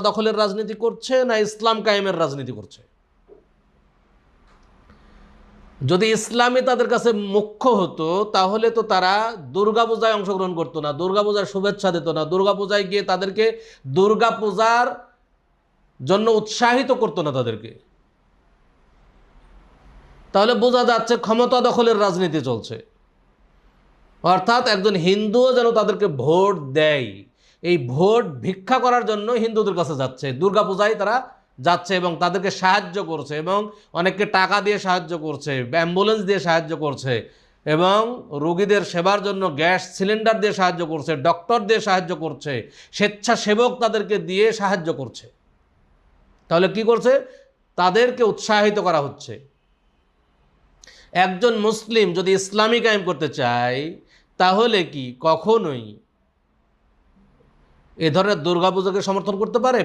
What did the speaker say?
দখলের রাজনীতি করছে না ইসলাম কায়েমের রাজনীতি করছে? যদি ইসলামই তাদের কাছে মুখ্য হতো তাহলে তো তারা দুর্গাপূজায় অংশগ্রহণ করতো না, দুর্গাপূজার শুভেচ্ছা দিত না, দুর্গাপূজায় গিয়ে তাদেরকে দুর্গাপূজার জন্য উৎসাহিত করতো না তাদেরকে। তাহলে বোঝা যাচ্ছে ক্ষমতা দখলের রাজনীতি চলছে। অর্থাৎ একজন হিন্দুও যেন তাদেরকে ভোট দেয়, এই ভোট ভিক্ষা করার জন্য হিন্দুদের কাছে যাচ্ছে, দুর্গাপূজায় তারা যাচ্ছে এবং তাদেরকে সাহায্য করছে এবং অনেককে টাকা দিয়ে সাহায্য করছে, অ্যাম্বুলেন্স দিয়ে সাহায্য করছে এবং রোগীদের সেবার জন্য গ্যাস সিলিন্ডার দিয়ে সাহায্য করছে, ডক্টর দিয়ে সাহায্য করছে, স্বেচ্ছাসেবক তাদেরকে দিয়ে সাহায্য করছে। তাহলে কি করছে? তাদেরকে উৎসাহিত করা হচ্ছে। একজন মুসলিম যদি ইসলামী কায়েম করতে চায় তাহলে কি কখনোই এ ধরনের দুর্গাপূজাকে সমর্থন করতে পারে?